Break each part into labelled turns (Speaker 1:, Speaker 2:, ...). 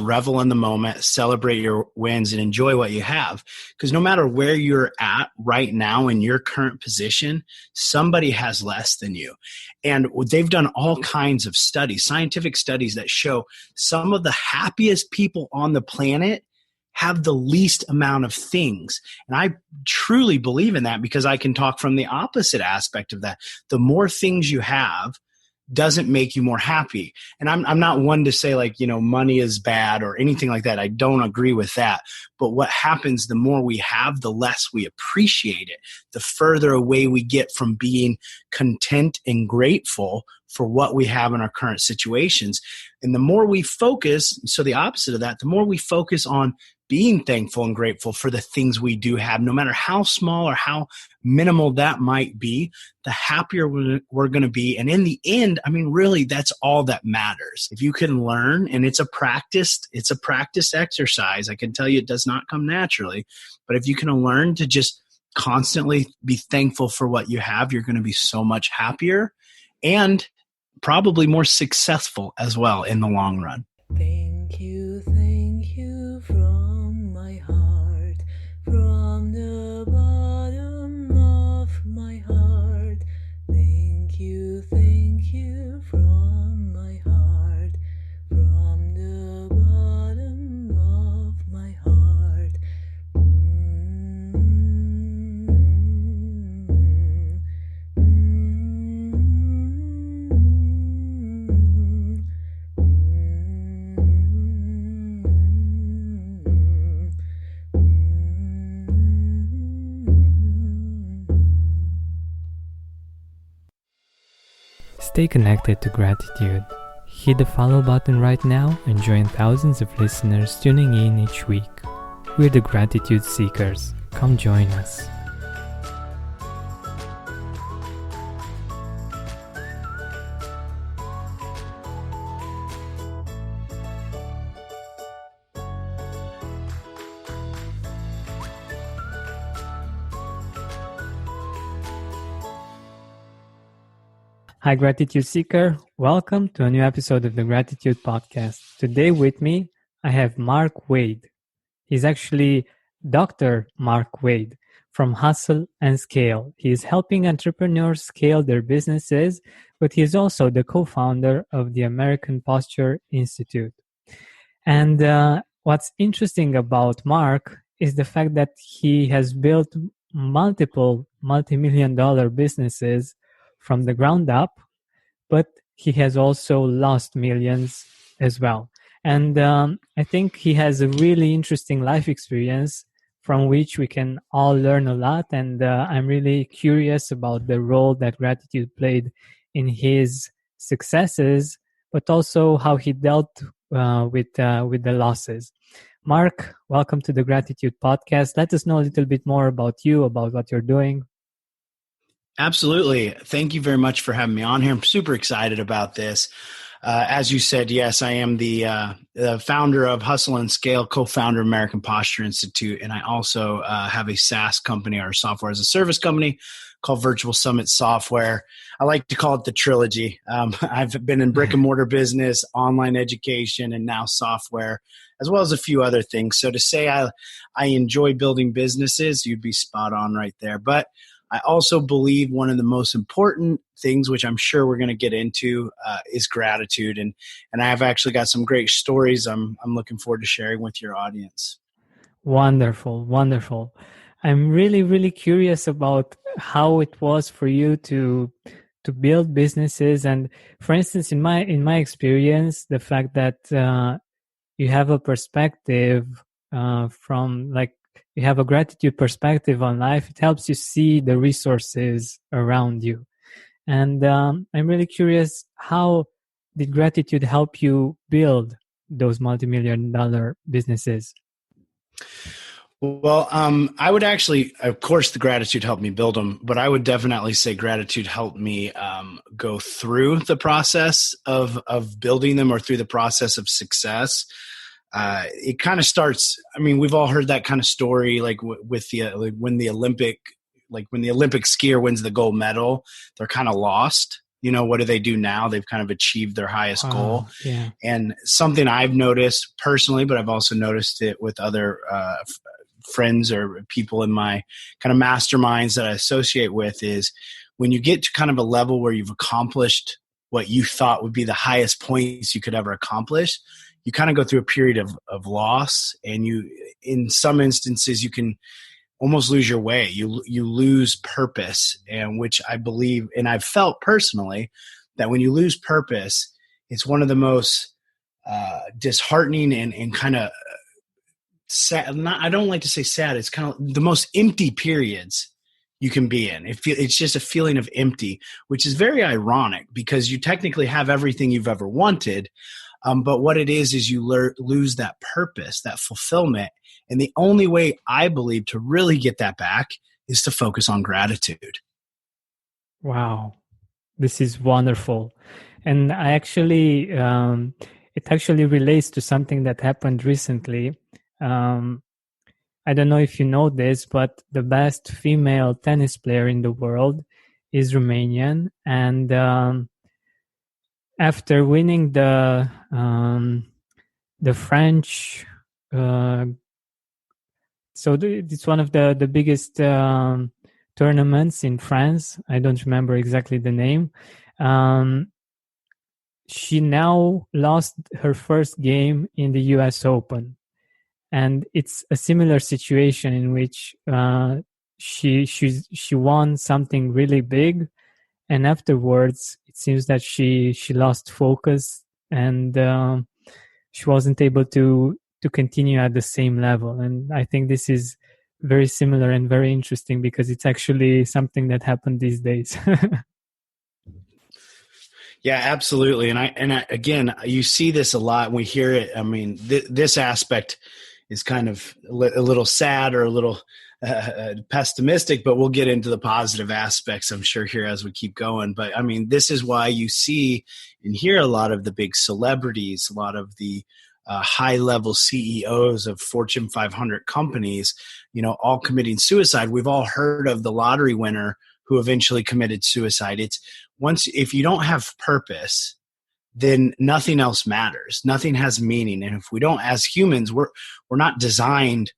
Speaker 1: revel in the moment, celebrate your wins, and enjoy what you have. Because no matter where you're at right now in your current position, somebody has less than you. And they've done all kinds of studies, scientific studies that show some of the happiest people on the planet have the least amount of things. And I truly believe in that because I can talk from the opposite aspect of that. The more things you have doesn't make you more happy. And I'm not one to say like, money is bad or anything like that. I don't agree with that. But what happens, the more we have, the less we appreciate it. The further away we get from being content and grateful for what we have in our current situations. And the more we focus, so the opposite of that, the more we focus on being thankful and grateful for the things we do have, no matter how small or how minimal that might be, the happier we're going to be. And in the end, really, that's all that matters. If you can learn, and it's a practice exercise. I can tell you it does not come naturally, but if you can learn to just constantly be thankful for what you have, you're going to be so much happier and probably more successful as well in the long run.
Speaker 2: Thank you from my heart, from the bottom of my heart. Thank you from my heart, from the bottom of my heart.
Speaker 3: Stay connected to gratitude. Hit the follow button right now and join thousands of listeners tuning in each week. We're the Gratitude Seekers. Come join us. Hi, Gratitude Seeker. Welcome to a new episode of the Gratitude Podcast. Today with me, I have Mark Wade. He's actually Dr. Mark Wade from Hustle and Scale. He is helping entrepreneurs scale their businesses, but he is also the co-founder of the American Posture Institute. And what's interesting about Mark is the fact that he has built multiple multi-million-dollar businesses from the ground up, but he has also lost millions as well. And I think he has a really interesting life experience from which we can all learn a lot. And I'm really curious about the role that gratitude played in his successes, but also how he dealt with the losses. Mark, welcome to the Gratitude Podcast. Let us know a little bit more about you, about what you're doing.
Speaker 1: Absolutely. Thank you very much for having me on here. I'm super excited about this. As you said, yes, I am the founder of Hustle and Scale, co-founder of American Posture Institute, and I also have a SaaS company, or software as a service company, called Virtual Summit Software. I like to call it the trilogy. I've been in brick and mortar business, online education, and now software, as well as a few other things. So to say I enjoy building businesses, you'd be spot on right there. But I also believe one of the most important things, which I'm sure we're going to get into, is gratitude. And I've actually got some great stories I'm looking forward to sharing with your audience.
Speaker 3: Wonderful, wonderful. I'm really, really curious about how it was for you to build businesses. And for instance, in my experience, the fact that you have a perspective from like, you have a gratitude perspective on life, it helps you see the resources around you. And I'm really curious, how did gratitude help you build those multi-million-dollar businesses?
Speaker 1: Well, I would actually, of course, the gratitude helped me build them, but I would definitely say gratitude helped me go through the process of building them, or through the process of success. It kind of starts, we've all heard that kind of story, like with when the Olympic skier wins the gold medal, they're kind of lost. what do they do now? They've kind of achieved their highest goal.
Speaker 3: Yeah.
Speaker 1: And something I've noticed personally, but I've also noticed it with other friends or people in my kind of masterminds that I associate with, is when you get to kind of a level where you've accomplished what you thought would be the highest points you could ever accomplish, you kind of go through a period of loss, and in some instances, you can almost lose your way. You lose purpose, and which I believe, and I've felt personally, that when you lose purpose, it's one of the most disheartening and kind of sad. I don't like to say sad. It's kind of the most empty periods you can be in. It's just a feeling of empty, which is very ironic because you technically have everything you've ever wanted. But what it is you lose that purpose, that fulfillment. And the only way I believe to really get that back is to focus on gratitude.
Speaker 3: Wow. This is wonderful. And I actually, it actually relates to something that happened recently. I don't know if you know this, but the best female tennis player in the world is Romanian. And after winning the French, it's one of the biggest tournaments in France. I don't remember exactly the name. She now lost her first game in the US Open. And it's a similar situation in which she won something really big, and afterwards it seems that she lost focus, and she wasn't able to continue at the same level. And I think this is very similar and very interesting because it's actually something that happened these days.
Speaker 1: Yeah, absolutely. And again, you see this a lot. We hear it. I mean, this aspect is kind of a little sad or a little pessimistic, but we'll get into the positive aspects, I'm sure, here as we keep going. But I mean, this is why you see and hear a lot of the big celebrities, a lot of the high-level CEOs of Fortune 500 companies, all committing suicide. We've all heard of the lottery winner who eventually committed suicide. If you don't have purpose, then nothing else matters. Nothing has meaning. And if we don't, as humans, we're not designed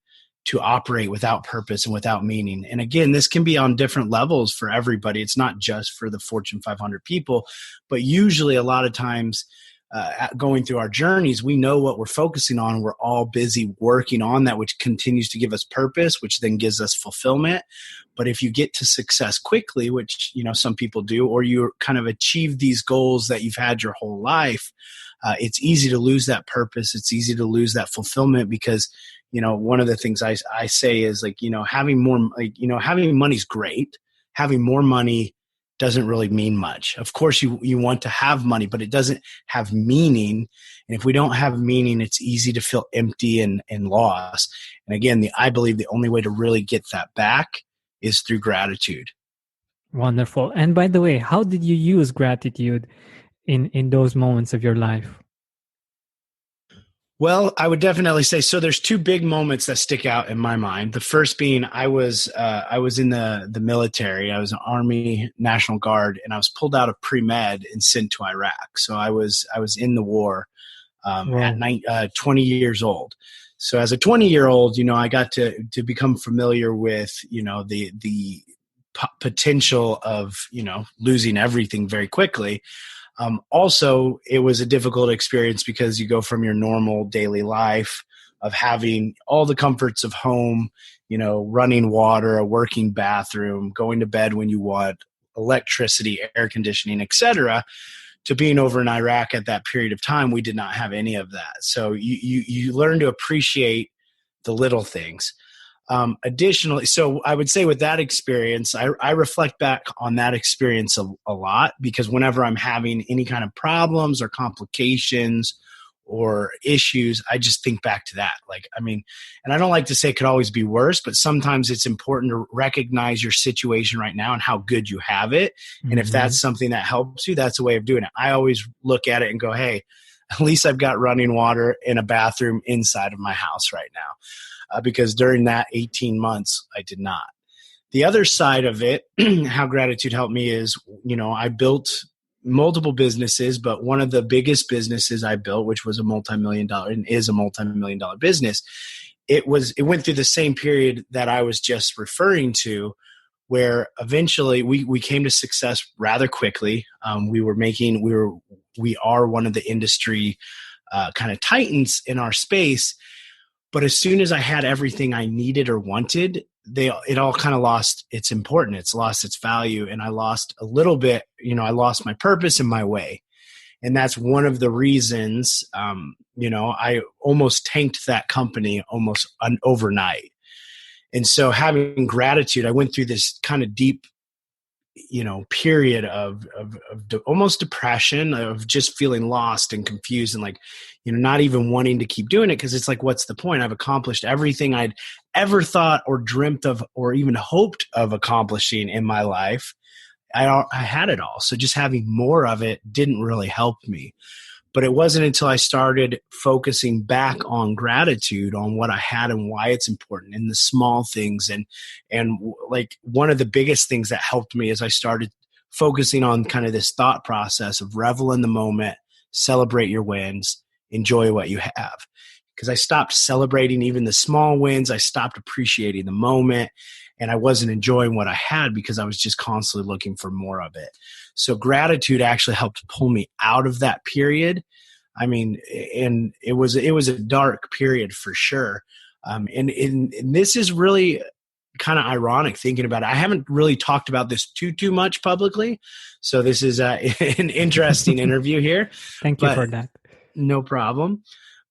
Speaker 1: to operate without purpose and without meaning. And again, this can be on different levels for everybody. It's not just for the Fortune 500 people, but usually a lot of times going through our journeys, we know what we're focusing on. We're all busy working on that, which continues to give us purpose, which then gives us fulfillment. But if you get to success quickly, which some people do, or you kind of achieve these goals that you've had your whole life, it's easy to lose that purpose. It's easy to lose that fulfillment because one of the things I say is having more, having money's great. Having more money doesn't really mean much. Of course, you want to have money, but it doesn't have meaning. And if we don't have meaning, it's easy to feel empty and lost. And again, I believe the only way to really get that back is through gratitude.
Speaker 3: Wonderful. And by the way, how did you use gratitude in those moments of your life?
Speaker 1: Well, I would definitely say so. There's two big moments that stick out in my mind. The first being I was in the military. I was an Army National Guard, and I was pulled out of pre-med and sent to Iraq. So I was in the war at 20 years old. So as a 20-year-old, I got to become familiar with the potential of losing everything very quickly. Also, it was a difficult experience because you go from your normal daily life of having all the comforts of home, running water, a working bathroom, going to bed when you want, electricity, air conditioning, etc., to being over in Iraq at that period of time. We did not have any of that. So you learn to appreciate the little things. Additionally, so I would say with that experience, I reflect back on that experience a lot because whenever I'm having any kind of problems or complications or issues, I just think back to that. And I don't like to say it could always be worse, but sometimes it's important to recognize your situation right now and how good you have it. Mm-hmm. And if that's something that helps you, that's a way of doing it. I always look at it and go, hey, at least I've got running water in a bathroom inside of my house right now. Because during that 18 months, I did not. The other side of it, how gratitude helped me is, I built multiple businesses, but one of the biggest businesses I built, which was a multi-million-dollar and is a multi-million-dollar business, it went through the same period that I was just referring to, where eventually we came to success rather quickly. We are one of the industry kind of titans in our space. But as soon as I had everything I needed or wanted, it all kind of lost its importance. It's lost its value. And I lost a little bit, I lost my purpose and my way. And that's one of the reasons, I almost tanked that company almost overnight. And so having gratitude, I went through this kind of deep, period of almost depression, of just feeling lost and confused and like, not even wanting to keep doing it. Cause it's like, what's the point? I've accomplished everything I'd ever thought or dreamt of, or even hoped of accomplishing in my life. I had it all. So just having more of it didn't really help me. But it wasn't until I started focusing back on gratitude, on what I had and why it's important, and the small things. And like one of the biggest things that helped me is I started focusing on kind of this thought process of revel in the moment, celebrate your wins, enjoy what you have. Because I stopped celebrating even the small wins. I stopped appreciating the moment. And I wasn't enjoying what I had because I was just constantly looking for more of it. So gratitude actually helped pull me out of that period. I mean, and it was a dark period for sure. And this is really kind of ironic thinking about it. I haven't really talked about this too much publicly. So this is an interesting interview here.
Speaker 3: Thank you for that.
Speaker 1: No problem.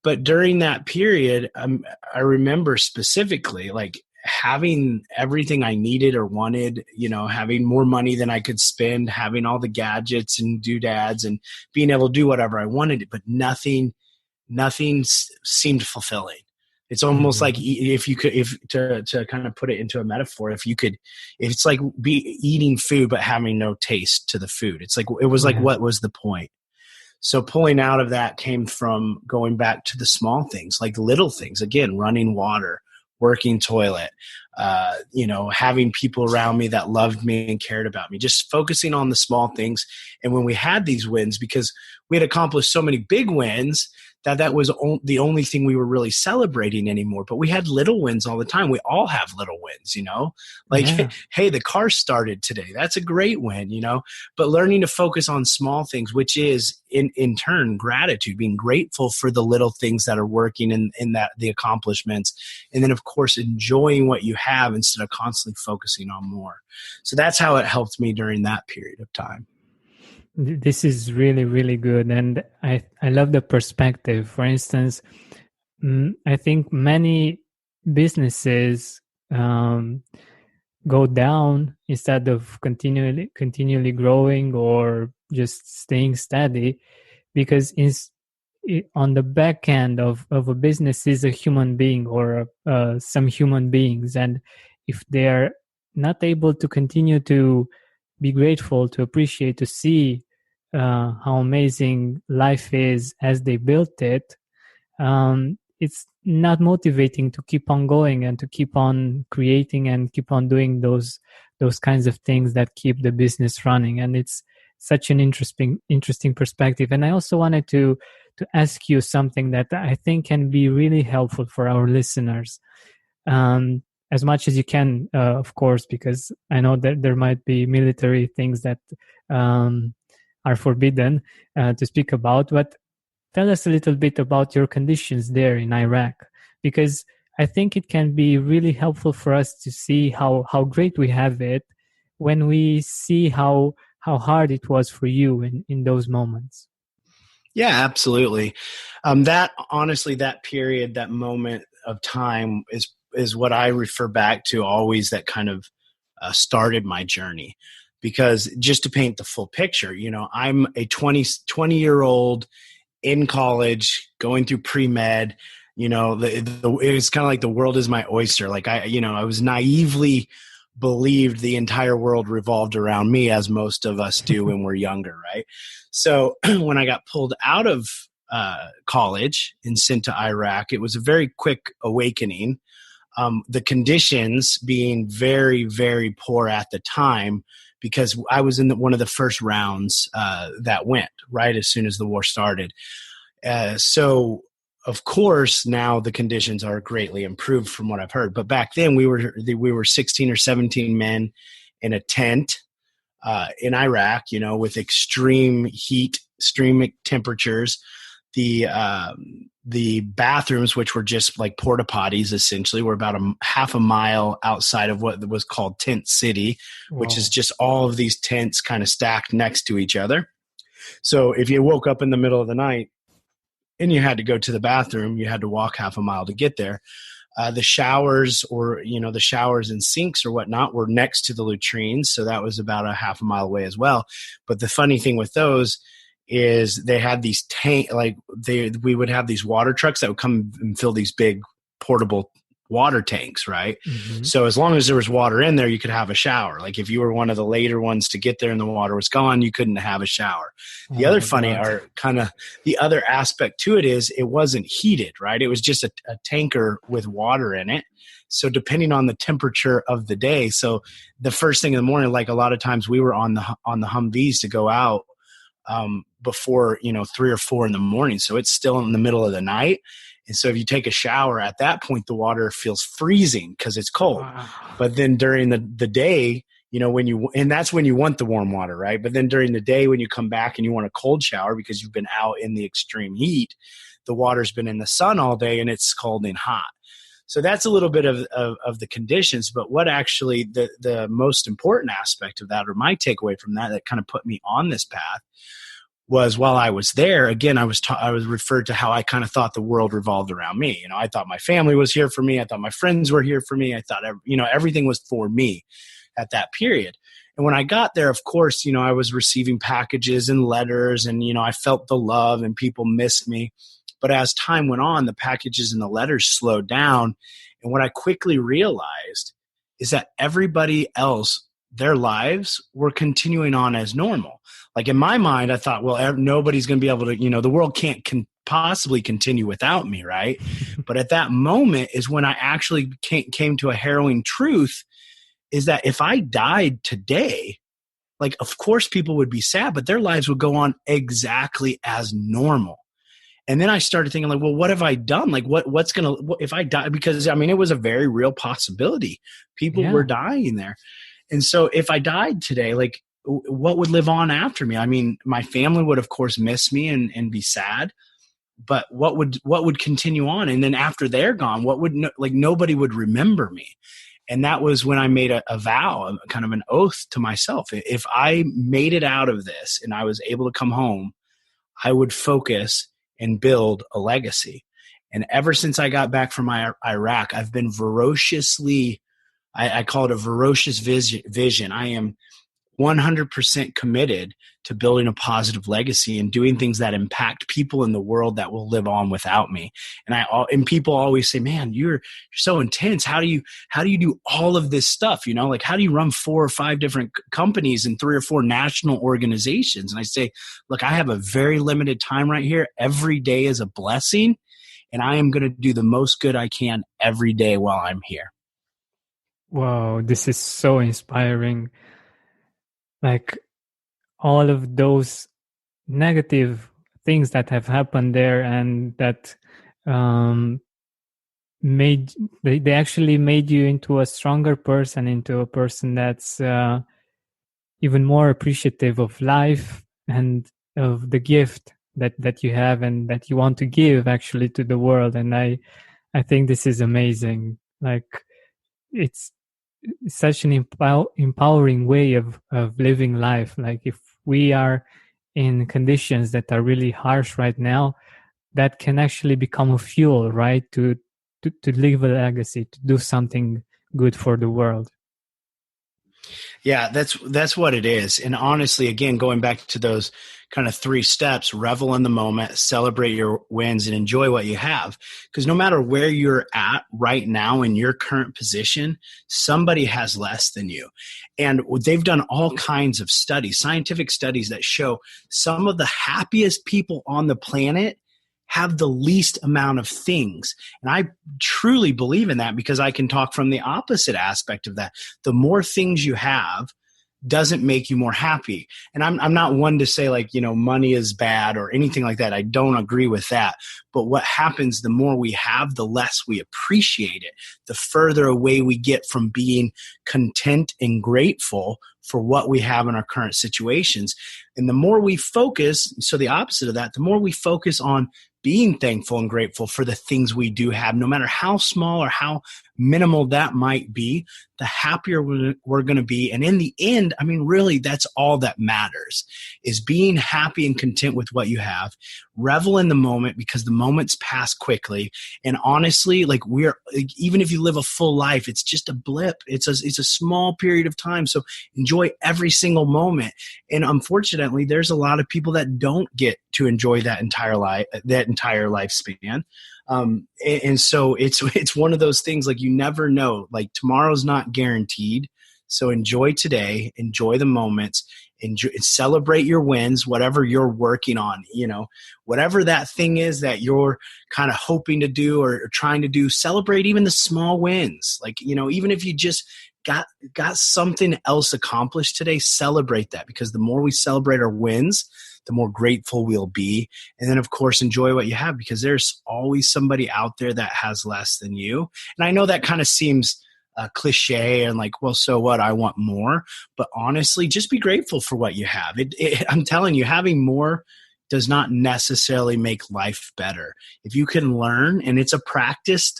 Speaker 1: But during that period, I remember specifically like having everything I needed or wanted, having more money than I could spend, having all the gadgets and doodads and being able to do whatever I wanted, but nothing seemed fulfilling. It's almost like to kind of put it into a metaphor, it's like eating food, but having no taste to the food. It's like, it was like, what was the point? So pulling out of that came from going back to the small things, like little things, again, running water, working toilet, having people around me that loved me and cared about me, just focusing on the small things. And when we had these wins, because we had accomplished so many big wins, that was the only thing we were really celebrating anymore. But we had little wins all the time. We all have little wins, hey, the car started today. That's a great win, but learning to focus on small things, which is in turn gratitude, being grateful for the little things that are working in that the accomplishments. And then of course, enjoying what you have instead of constantly focusing on more. So that's how it helped me during that period of time.
Speaker 3: This is really, really good. And I love the perspective. For instance, I think many businesses go down instead of continually growing or just staying steady, because on the back end of a business is a human being or some human beings. And if they're not able to continue to be grateful, to appreciate, to see how amazing life is as they built it, it's not motivating to keep on going and to keep on creating and keep on doing those kinds of things that keep the business running. And it's such an interesting perspective. And I also wanted to ask you something that I think can be really helpful for our listeners. As much as you can, of course, because I know that there might be military things that are forbidden to speak about. But tell us a little bit about your conditions there in Iraq, because I think it can be really helpful for us to see how great we have it when we see how hard it was for you in those moments.
Speaker 1: Yeah, absolutely. That period, that moment of time is what I refer back to always, that kind of started my journey. Because just to paint the full picture, I'm a 20-year-old in college going through pre-med, it's kind of like the world is my oyster. Like I was naively believed the entire world revolved around me, as most of us do when we're younger. Right. So when I got pulled out of college and sent to Iraq, it was a very quick awakening. The conditions being very, very poor at the time, because I was in one of the first rounds that went right as soon as the war started. So of course now the conditions are greatly improved from what I've heard. But back then we were 16 or 17 men in a tent in Iraq, with extreme heat, extreme temperatures. The bathrooms, which were just like porta potties, essentially, were about half a mile outside of what was called Tent City, which is just all of these tents kind of stacked next to each other. So if you woke up in the middle of the night and you had to go to the bathroom, you had to walk half a mile to get there. The showers the showers and sinks or whatnot were next to the latrines. So that was about a half a mile away as well. But the funny thing with those is they had these we would have these water trucks that would come and fill these big portable water tanks, right? Mm-hmm. So as long as there was water in there, you could have a shower. Like if you were one of the later ones to get there and the water was gone, you couldn't have a shower. The other funny or kind of the other aspect to it is it wasn't heated, right? It was just a tanker with water in it. So depending on the temperature of the day, so the first thing in the morning, like a lot of times we were on the Humvees to go out before 3 or 4 in the morning. So it's still in the middle of the night. And so if you take a shower at that point, the water feels freezing because it's cold. Wow. But then during the day, and that's when you want the warm water, right? But then during the day, when you come back and you want a cold shower because you've been out in the extreme heat, the water's been in the sun all day and it's scalding hot. So that's a little bit of the conditions. But what actually the most important aspect of that, or my takeaway from that kind of put me on this path, was while I was there, again, I was referred to how I kind of thought the world revolved around me. I thought my family was here for me. I thought my friends were here for me. I thought, everything was for me at that period. And when I got there, of course, I was receiving packages and letters and, I felt the love and people missed me. But as time went on, the packages and the letters slowed down. And what I quickly realized is that everybody else, their lives were continuing on as normal. Like in my mind, I thought, well, nobody's going to be able to, the world can't possibly continue without me, right? But at that moment is when I actually came to a harrowing truth, is that if I died today, like, of course people would be sad, but their lives would go on exactly as normal. And then I started thinking like, well, what have I done? Like if I die, because it was a very real possibility. People were dying there. And so if I died today, like, what would live on after me? My family would of course miss me and be sad, but what would continue on? And then after they're gone, nobody would remember me. And that was when I made a vow, kind of an oath to myself. If I made it out of this and I was able to come home, I would focus and build a legacy. And ever since I got back from Iraq, I've been I call it a ferocious vision. I am 100% committed to building a positive legacy and doing things that impact people in the world that will live on without me. And people always say, man, you're so intense. How do you do all of this stuff? Like how do you run 4 or 5 different companies and 3 or 4 national organizations? And I say, look, I have a very limited time right here. Every day is a blessing. And I am going to do the most good I can every day while I'm here.
Speaker 3: Wow, this is so inspiring. Like all of those negative things that have happened there and that they actually made you into a stronger person, into a person that's even more appreciative of life and of the gift that you have and that you want to give actually to the world. And I think this is amazing. Like it's such an empowering way of living life. Like if we are in conditions that are really harsh right now, that can actually become a fuel, right? To leave a legacy, to do something good for the world.
Speaker 1: Yeah, that's what it is. And honestly, again, going back to those kind of 3 steps, revel in the moment, celebrate your wins, and enjoy what you have. Because no matter where you're at right now in your current position, somebody has less than you. And they've done all kinds of studies, scientific studies that show some of the happiest people on the planet have the least amount of things. And I truly believe in that because I can talk from the opposite aspect of that. The more things you have, doesn't make you more happy. And I'm not one to say like, money is bad or anything like that. I don't agree with that. But what happens, the more we have, the less we appreciate it, the further away we get from being content and grateful for what we have in our current situations. And the more we focus, so the opposite of that, the more we focus on being thankful and grateful for the things we do have, no matter how small or how minimal that might be, the happier we're going to be. And in the end, really, that's all that matters, is being happy and content with what you have. Revel in the moment, because the moments pass quickly. And honestly, even if you live a full life, it's just a blip. It's a small period of time. So enjoy every single moment. And unfortunately, there's a lot of people that don't get to enjoy that entire lifespan. And so it's one of those things, like, you never know, like, tomorrow's not guaranteed. So enjoy today, enjoy the moments, celebrate your wins, whatever you're working on, whatever that thing is that you're kind of hoping to do or trying to do, celebrate even the small wins. Like, even if you just got something else accomplished today, celebrate that, because the more we celebrate our wins, the more grateful we'll be. And then, of course, enjoy what you have, because there's always somebody out there that has less than you. And I know that kind of seems cliche and like, well, so what? I want more. But honestly, just be grateful for what you have. I'm telling you, having more does not necessarily make life better. If you can learn, and it's a practice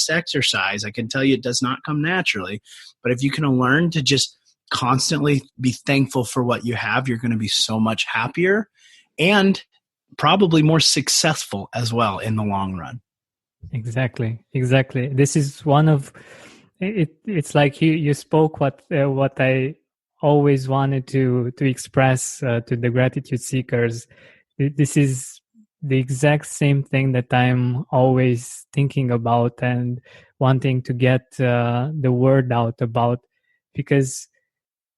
Speaker 1: exercise. I can tell you it does not come naturally. But if you can learn to just constantly be thankful for what you have, you're going to be so much happier and probably more successful as well in the long run. Exactly.
Speaker 3: This is one of it. It's like you spoke what I always wanted to express to the gratitude seekers. This is the exact same thing that I'm always thinking about and wanting to get the word out about, because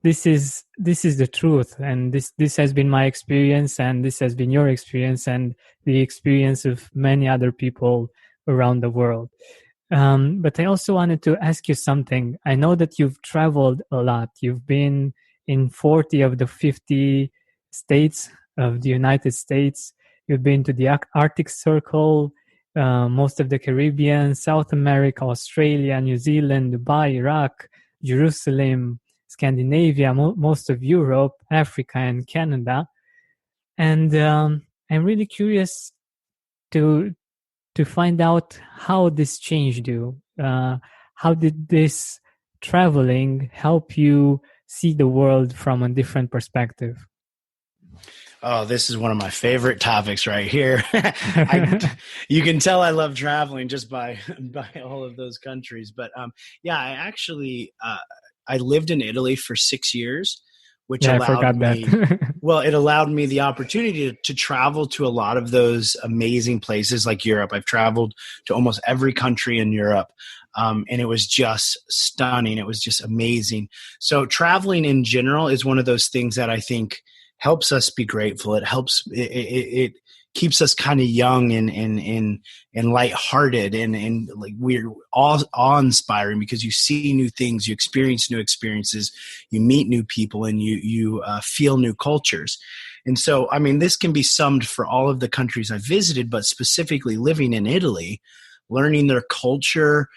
Speaker 3: this is the truth, and this has been my experience, and this has been your experience, and the experience of many other people around the world. But I also wanted to ask you something. I know that you've traveled a lot. You've been in 40 of the 50 states of the United States. You've been to the Arctic Circle, most of the Caribbean, South America, Australia, New Zealand, Dubai, Iraq, Jerusalem, Scandinavia, most of Europe, Africa, and Canada. And I'm really curious to find out how this changed you. How did this traveling help you see the world from a different perspective?
Speaker 1: Oh, this is one of my favorite topics right here. You can tell I love traveling just by all of those countries. But I actually I lived in Italy for 6 years, which allowed me. Well, it allowed me the opportunity to travel to a lot of those amazing places like Europe. I've traveled to almost every country in Europe. And it was just stunning. It was just amazing. So traveling in general is one of those things that I think helps us be grateful. It helps. It keeps us kind of young and lighthearted, and like we're awe-inspiring, because you see new things, you experience new experiences, you meet new people, and you feel new cultures. And so, this can be summed for all of the countries I've visited, but specifically living in Italy, learning their culture,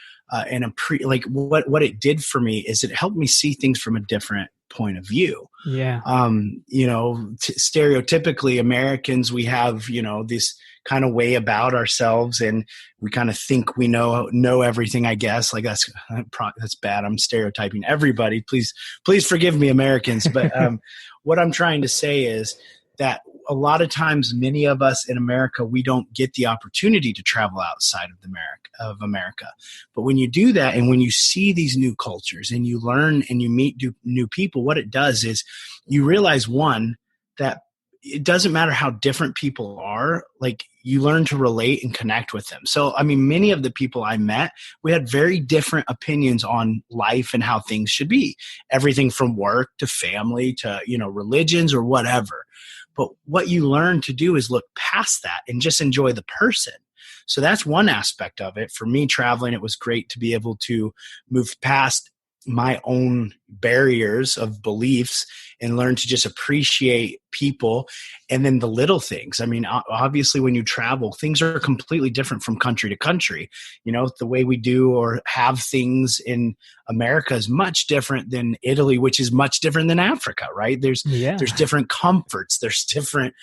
Speaker 1: what it did for me is it helped me see things from a different point of view.
Speaker 3: Yeah.
Speaker 1: Stereotypically Americans, we have, this kind of way about ourselves, and we kind of think we know everything, I guess. Like that's bad. I'm stereotyping everybody. Please forgive me, Americans. But what I'm trying to say is that a lot of times, many of us in America, we don't get the opportunity to travel outside of America. But when you do that, and when you see these new cultures, and you learn and you meet new people, what it does is you realize, one, that it doesn't matter how different people are, like you learn to relate and connect with them. So, many of the people I met, we had very different opinions on life and how things should be. Everything from work to family to, religions or whatever. But what you learn to do is look past that and just enjoy the person. So that's one aspect of it. For me, traveling, it was great to be able to move past my own barriers of beliefs and learn to just appreciate people and then the little things. I mean, obviously when you travel, things are completely different from country to country. You know, the way we do or have things in America is much different than Italy, which is much different than Africa, right? There's
Speaker 3: Yeah.
Speaker 1: different comforts, there's different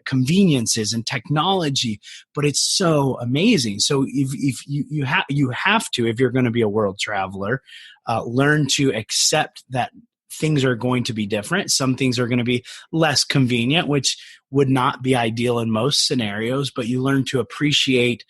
Speaker 1: conveniences and technology, but it's so amazing. So if you have to, if you're going to be a world traveler, learn to accept that things are going to be different. Some things are going to be less convenient, which would not be ideal in most scenarios, but you learn to appreciate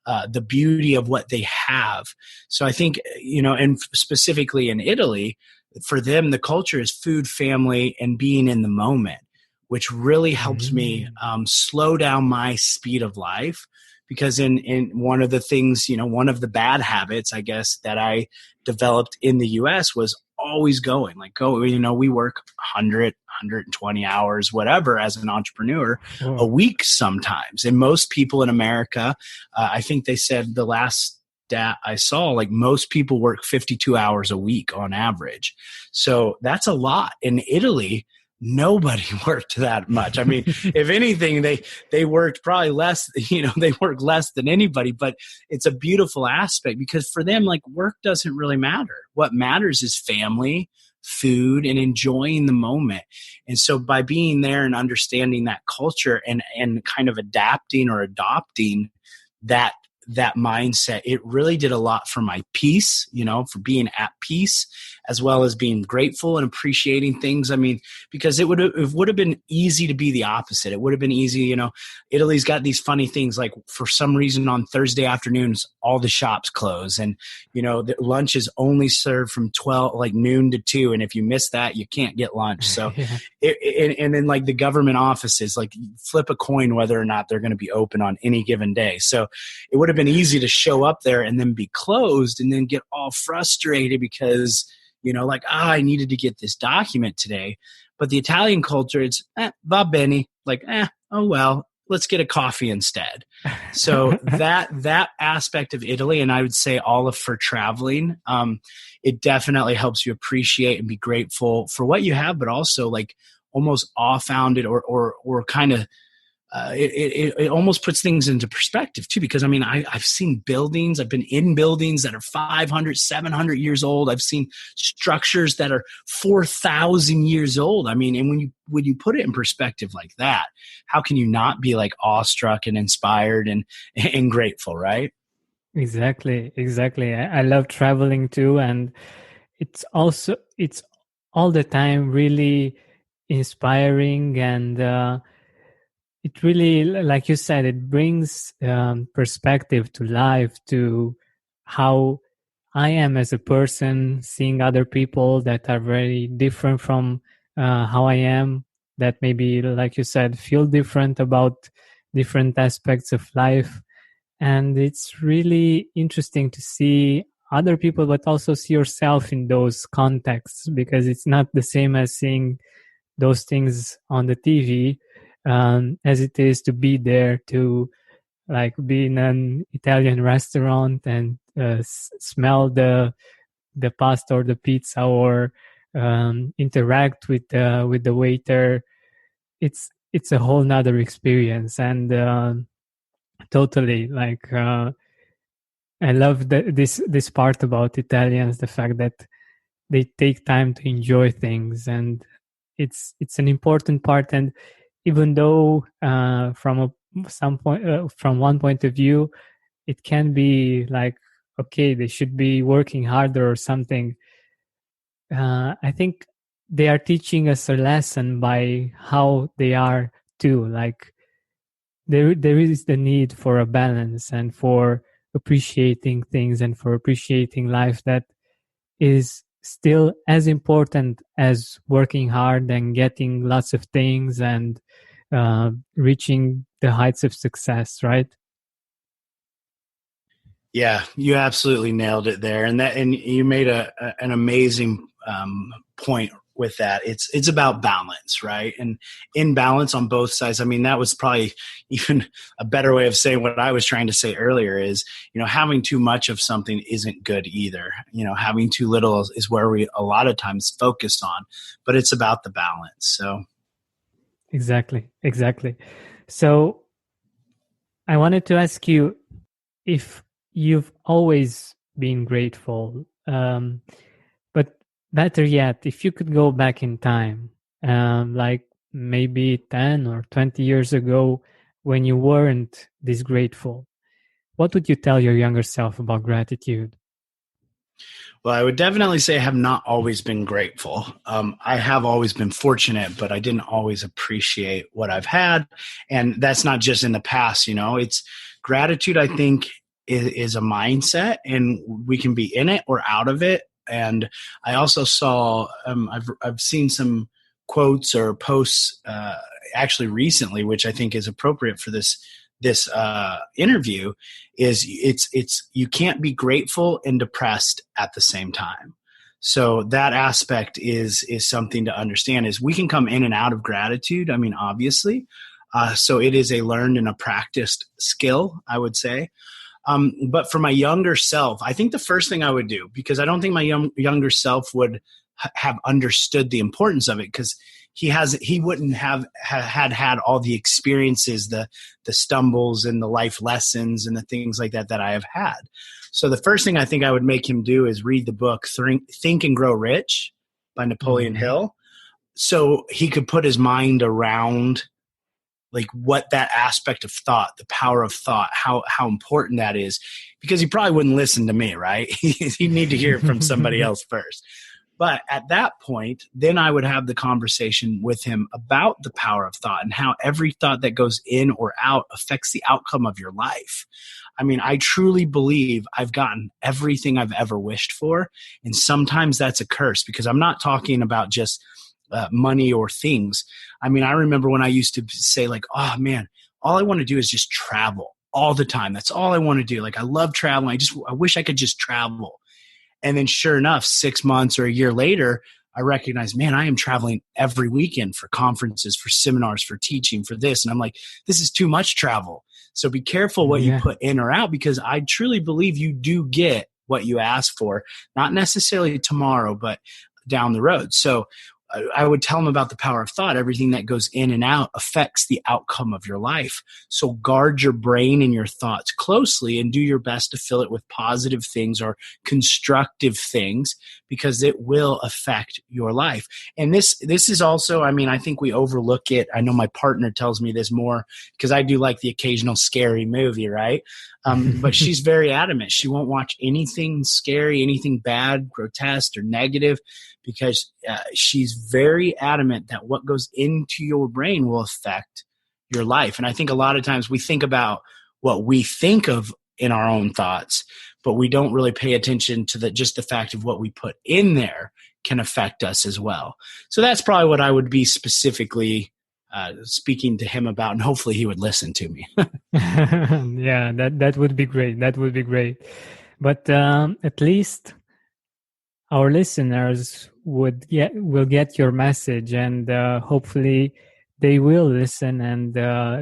Speaker 1: the beauty of what they have. So I think, you know, and specifically in Italy, for them, the culture is food, family, and being in the moment, which really helps me slow down my speed of life. Because in one of the things, you know, one of the bad habits, I guess, that I developed in the US was always going, you know, we work 100, 120 hours, whatever, as an entrepreneur a
Speaker 3: Whoa.
Speaker 1: week sometimes. And most people in America, I think they said the last stat I saw, like most people work 52 hours a week on average. So that's a lot. In Italy, nobody worked that much. I mean, if anything, they worked probably less, you know, they work less than anybody, but it's a beautiful aspect because for them, like, work doesn't really matter. What matters is family, food, and enjoying the moment. And so by being there and understanding that culture and kind of adapting or adopting that mindset, it really did a lot for my peace, you know, for being at peace, as well as being grateful and appreciating things. I mean, because it would have been easy to be the opposite. It would have been easy, you know, Italy's got these funny things, like for some reason on Thursday afternoons, all the shops close, and, you know, the lunch is only served from 12, like noon to 2. And if you miss that, you can't get lunch. So,
Speaker 3: Yeah.
Speaker 1: and then like the government offices, like flip a coin whether or not they're going to be open on any given day. So it would have been easy to show up there and then be closed and then get all frustrated because, you know, like, I needed to get this document today. But the Italian culture, it's va bene, like, oh well, let's get a coffee instead. So that aspect of Italy, and I would say all of for traveling, it definitely helps you appreciate and be grateful for what you have, but also like almost awe-founded or kind of it almost puts things into perspective too, because I mean, I've seen buildings, I've been in buildings that are 500, 700 years old. I've seen structures that are 4,000 years old. I mean, and when you put it in perspective like that, how can you not be like awestruck and inspired and grateful, right?
Speaker 3: Exactly. I love traveling too, and it's all the time really inspiring, and it really, like you said, it brings perspective to life, to how I am as a person, seeing other people that are very different from how I am, that maybe, like you said, feel different about different aspects of life. And it's really interesting to see other people, but also see yourself in those contexts, because it's not the same as seeing those things on the TV as it is to be there, to like be in an Italian restaurant and smell the pasta or the pizza, or interact with the waiter. It's a whole nother experience, and totally like I love this part about Italians, the fact that they take time to enjoy things, and it's an important part. And even though from one point of view, it can be like, okay, they should be working harder or something. I think they are teaching us a lesson by how they are too. Like there is the need for a balance and for appreciating things and for appreciating life, that is still as important as working hard and getting lots of things and reaching the heights of success, right?
Speaker 1: Yeah, you absolutely nailed it there, and you made an amazing point with that. It's about balance, right? And in balance on both sides. I mean, that was probably even a better way of saying what I was trying to say earlier is, having too much of something isn't good either. Having too little is where we a lot of times focus on, but it's about the balance. So
Speaker 3: Exactly. So I wanted to ask you if you've always been grateful, but better yet, if you could go back in time, like maybe 10 or 20 years ago when you weren't this grateful, what would you tell your younger self about gratitude?
Speaker 1: Well, I would definitely say I have not always been grateful. I have always been fortunate, but I didn't always appreciate what I've had. And that's not just in the past, it's gratitude, I think, is a mindset, and we can be in it or out of it. And I also saw, I've seen some quotes or posts actually recently, which I think is appropriate for this interview, is it's you can't be grateful and depressed at the same time. So that aspect is something to understand, is we can come in and out of gratitude. I mean, obviously. So it is a learned and a practiced skill, I would say. But for my younger self, I think the first thing I would do, because I don't think my younger self would have understood the importance of it, because he wouldn't have had all the experiences, the stumbles and the life lessons and the things like that I have had. So the first thing I think I would make him do is read the book Think and Grow Rich by Napoleon Hill, so he could put his mind around like what that aspect of thought, the power of thought, how important that is, because he probably wouldn't listen to me, right? He'd need to hear it from somebody else first. But at that point, then I would have the conversation with him about the power of thought and how every thought that goes in or out affects the outcome of your life. I mean, I truly believe I've gotten everything I've ever wished for. And sometimes that's a curse, because I'm not talking about just money or things. I mean, I remember when I used to say like, oh man, all I want to do is just travel all the time. That's all I want to do. Like, I love traveling. I wish I could just travel. And then sure enough, 6 months or a year later, I recognized, man, I am traveling every weekend for conferences, for seminars, for teaching, for this. And I'm like, this is too much travel. So be careful what you put in or out, because I truly believe you do get what you ask for, not necessarily tomorrow, but down the road. So I would tell them about the power of thought. Everything that goes in and out affects the outcome of your life. So guard your brain and your thoughts closely and do your best to fill it with positive things or constructive things, because it will affect your life. And this is also, I mean, I think we overlook it. I know my partner tells me this more, because I do like the occasional scary movie, right? But she's very adamant. She won't watch anything scary, anything bad, grotesque, or negative, because she's very adamant that what goes into your brain will affect your life. And I think a lot of times we think about what we think of in our own thoughts, but we don't really pay attention to just the fact of what we put in there can affect us as well. So that's probably what I would be specifically speaking to him about, and hopefully he would listen to me.
Speaker 3: Yeah, that would be great. That would be great. But at least our listeners will get your message, and hopefully they will listen, and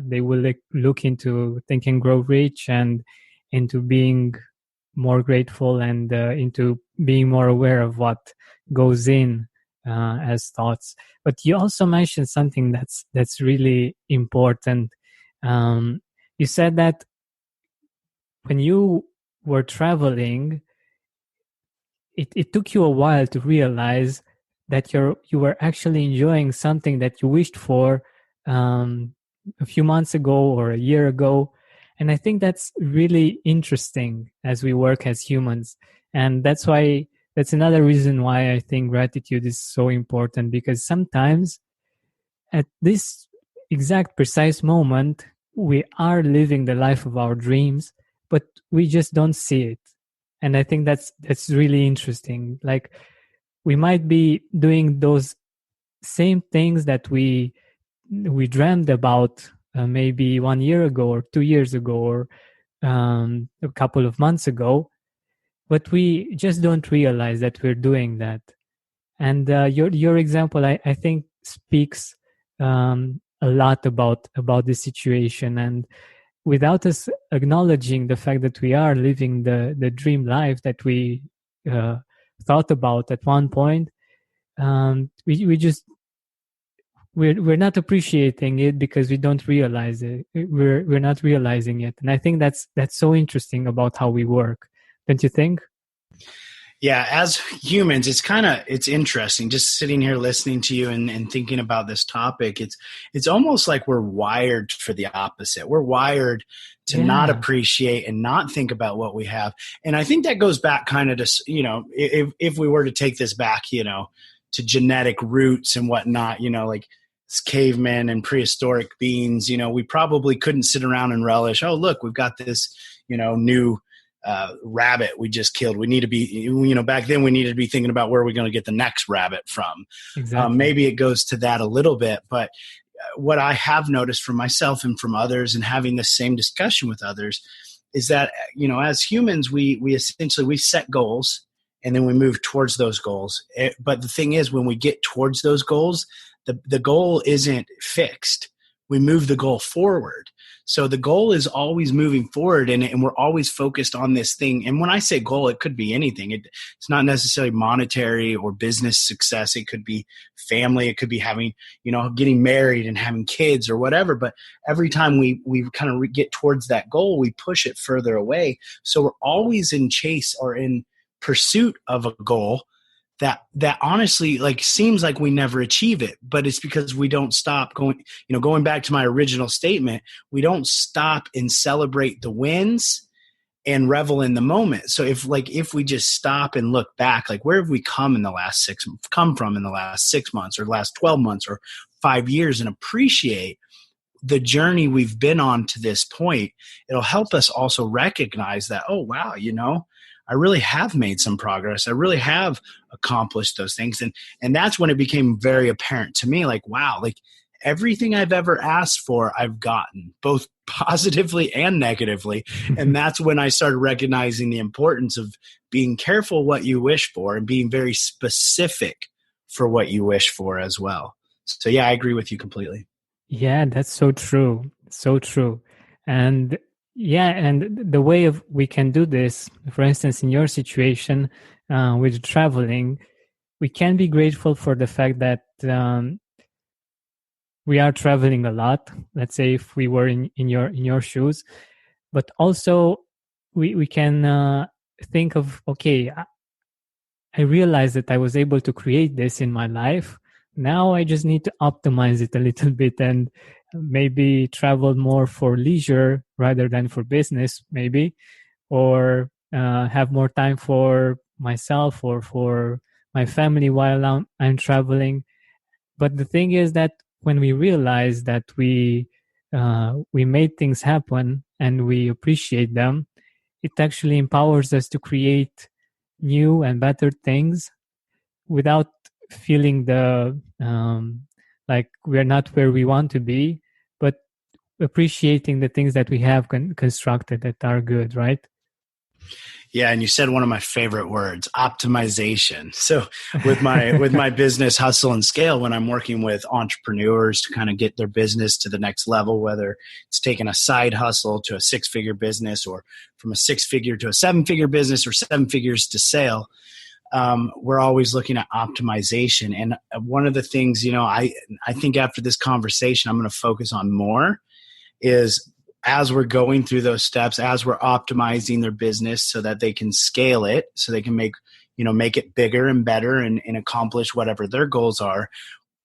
Speaker 3: they will look into Think and Grow Rich, and into being more grateful, and into being more aware of what goes in as thoughts. But you also mentioned something that's really important. You said that when you were traveling, it took you a while to realize that you were actually enjoying something that you wished for a few months ago or a year ago. And I think that's really interesting as we work as humans. And that's another reason why I think gratitude is so important, because sometimes at this exact precise moment, we are living the life of our dreams, but we just don't see it. And I think that's really interesting. Like, we might be doing those same things that we dreamed about maybe 1 year ago or 2 years ago, or a couple of months ago, but we just don't realize that we're doing that. And your example, I think, speaks a lot about the situation. And without us acknowledging the fact that we are living the dream life that we uh, thought about at one point, we just we're not appreciating it because we don't realize it. We're not realizing it, and I think that's so interesting about how we work, don't you think?
Speaker 1: Yeah, as humans, it's interesting just sitting here listening to you and thinking about this topic. It's almost like we're wired for the opposite. We're wired to not
Speaker 3: Yeah,
Speaker 1: appreciate and not think about what we have. And I think that goes back kind of to, if we were to take this back, to genetic roots and whatnot, like cavemen and prehistoric beings, we probably couldn't sit around and relish, oh, look, we've got this, new rabbit we just killed. We need to be, back then we needed to be thinking about where we're going to get the next rabbit from.
Speaker 3: exactly.
Speaker 1: Maybe it goes to that a little bit, but what I have noticed from myself and from others and having the same discussion with others is that, as humans, we essentially, we set goals and then we move towards those goals. But the thing is, when we get towards those goals, the goal isn't fixed. We move the goal forward. So the goal is always moving forward, and we're always focused on this thing. And when I say goal, it could be anything. It's not necessarily monetary or business success. It could be family. It could be having, getting married and having kids or whatever. But every time we kind of get towards that goal, we push it further away. So we're always in chase or in pursuit of a goal that honestly seems like we never achieve it, but it's because we don't stop going back to my original statement, we don't stop and celebrate the wins and revel in the moment. So if we just stop and look back, where have we come from in the last 6 months or last 12 months or 5 years, and appreciate the journey we've been on to this point, it'll help us also recognize that, oh, wow, I really have made some progress. I really have accomplished those things. And that's when it became very apparent to me, wow, everything I've ever asked for, I've gotten, both positively and negatively. And that's when I started recognizing the importance of being careful what you wish for and being very specific for what you wish for as well. So yeah, I agree with you completely.
Speaker 3: Yeah, that's so true. So true. And yeah, and the way of we can do this, for instance, in your situation with traveling, we can be grateful for the fact that we are traveling a lot. Let's say if we were in your shoes, but also we can think of, okay, I realized that I was able to create this in my life. Now I just need to optimize it a little bit and maybe travel more for leisure rather than for business, maybe, or have more time for myself or for my family while I'm traveling. But the thing is that when we realize that we made things happen and we appreciate them, it actually empowers us to create new and better things without feeling like we're not where we want to be, but appreciating the things that we have constructed that are good, right?
Speaker 1: Yeah, and you said one of my favorite words, optimization. So with my business Hustle and Scale, when I'm working with entrepreneurs to kind of get their business to the next level, whether it's taking a side hustle to a 6-figure business, or from a 6-figure to a 7-figure business, or 7 figures to sale, we're always looking at optimization. And one of the things, I think after this conversation, I'm going to focus on more is, as we're going through those steps, as we're optimizing their business so that they can scale it, so they can make it bigger and better and accomplish whatever their goals are.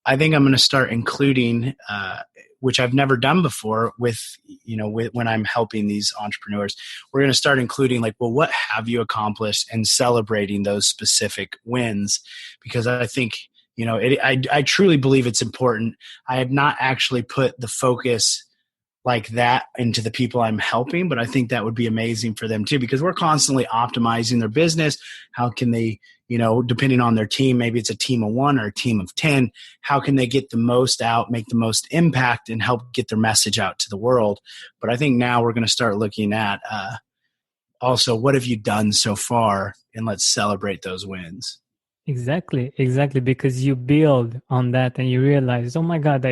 Speaker 1: I think I'm going to start including, which I've never done before with when I'm helping these entrepreneurs, we're going to start including well, what have you accomplished, and celebrating those specific wins, because I think, I truly believe it's important. I have not actually put the focus like that into the people I'm helping, but I think that would be amazing for them too, because we're constantly optimizing their business. How can they, depending on their team, maybe it's a team of 1 or a team of 10, how can they get the most out, make the most impact, and help get their message out to the world? But I think now we're going to start looking at also, what have you done so far, and let's celebrate those wins.
Speaker 3: Exactly, because you build on that and you realize, oh my God,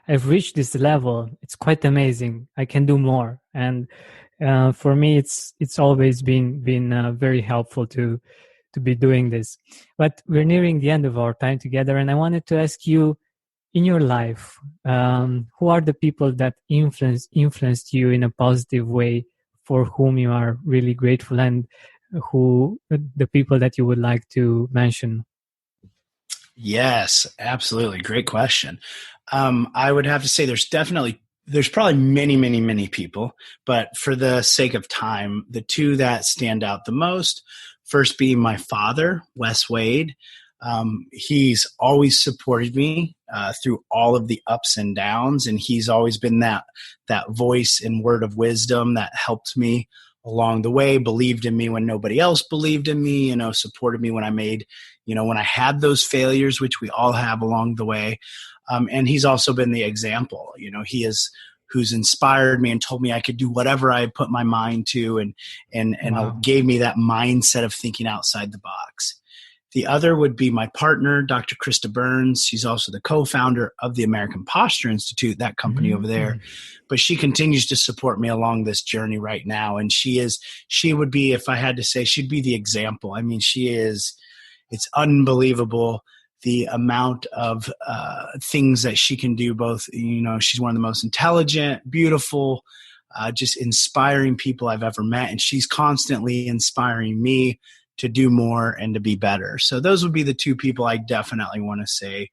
Speaker 3: I've reached this level. It's quite amazing. I can do more. And for me, it's always been very helpful to be doing this. But we're nearing the end of our time together, and I wanted to ask you, in your life, who are the people that influenced you in a positive way, for whom you are really grateful, and who the people that you would like to mention?
Speaker 1: Yes, absolutely. Great question. I would have to say there's probably many people, but for the sake of time, the two that stand out the most, first being my father, Wes Wade. He's always supported me through all of the ups and downs, and he's always been that voice and word of wisdom that helped me along the way, believed in me when nobody else believed in me, supported me when when I had those failures, which we all have along the way. And he's also been the example. He is who's inspired me and told me I could do whatever I put my mind to, and
Speaker 3: Wow.
Speaker 1: gave me that mindset of thinking outside the box. The other would be my partner, Dr. Krista Burns. She's also the co-founder of the American Posture Institute, that company over there. But she continues to support me along this journey right now. And she would be, if I had to say, she'd be the example. I mean, it's unbelievable the amount of things that she can do. Both, she's one of the most intelligent, beautiful, just inspiring people I've ever met. And she's constantly inspiring me to do more and to be better. So those would be the two people I definitely want to say,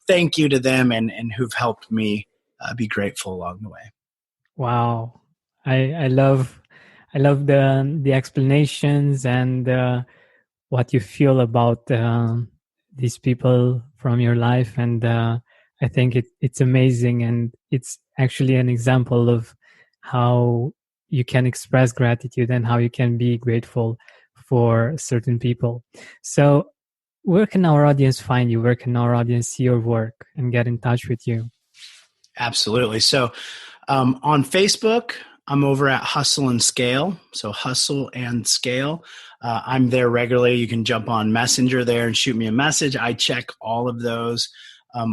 Speaker 1: thank you to them and who've helped me be grateful along the way.
Speaker 3: Wow. I love the explanations and what you feel about these people from your life, and I think it's amazing, and it's actually an example of how you can express gratitude and how you can be grateful for certain people. So where can our audience find you? Where can our audience see your work and get in touch with you?
Speaker 1: Absolutely. So on Facebook, I'm over at Hustle and Scale. So Hustle and Scale. I'm there regularly. You can jump on Messenger there and shoot me a message. I check all of those.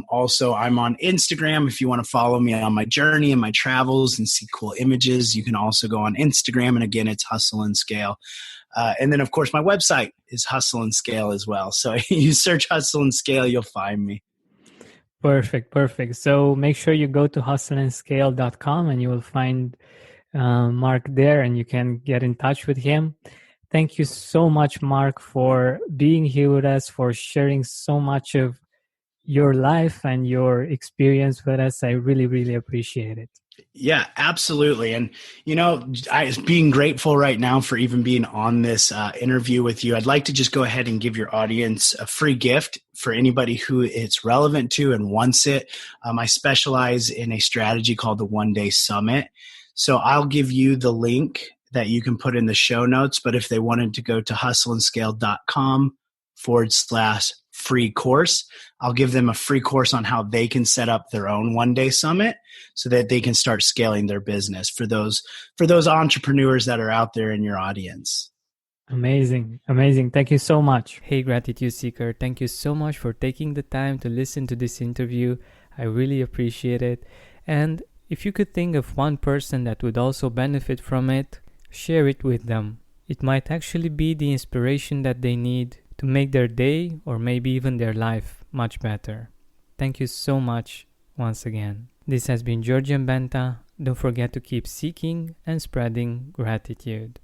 Speaker 1: Also, I'm on Instagram. If you want to follow me on my journey and my travels and see cool images, you can also go on Instagram. And again, it's Hustle and Scale. And then, of course, my website is Hustle and Scale as well. So you search Hustle and Scale, you'll find me.
Speaker 3: Perfect. So make sure you go to hustleandscale.com and you will find Mark there, and you can get in touch with him. Thank you so much, Mark, for being here with us, for sharing so much of your life and your experience with us. I really, really appreciate it.
Speaker 1: Yeah, absolutely. And, being grateful right now for even being on this interview with you, I'd like to just go ahead and give your audience a free gift for anybody who it's relevant to and wants it. I specialize in a strategy called the One Day Summit. So I'll give you the link that you can put in the show notes. But if they wanted to go to hustleandscale.com/free course, I'll give them a free course on how they can set up their own one-day summit so that they can start scaling their business for those entrepreneurs that are out there in your audience.
Speaker 3: Amazing. Thank you so much. Hey, Gratitude Seeker, thank you so much for taking the time to listen to this interview. I really appreciate it. And if you could think of one person that would also benefit from it, share it with them. It might actually be the inspiration that they need to make their day or maybe even their life much better. Thank you so much once again. This has been Georgian Benta. Don't forget to keep seeking and spreading gratitude.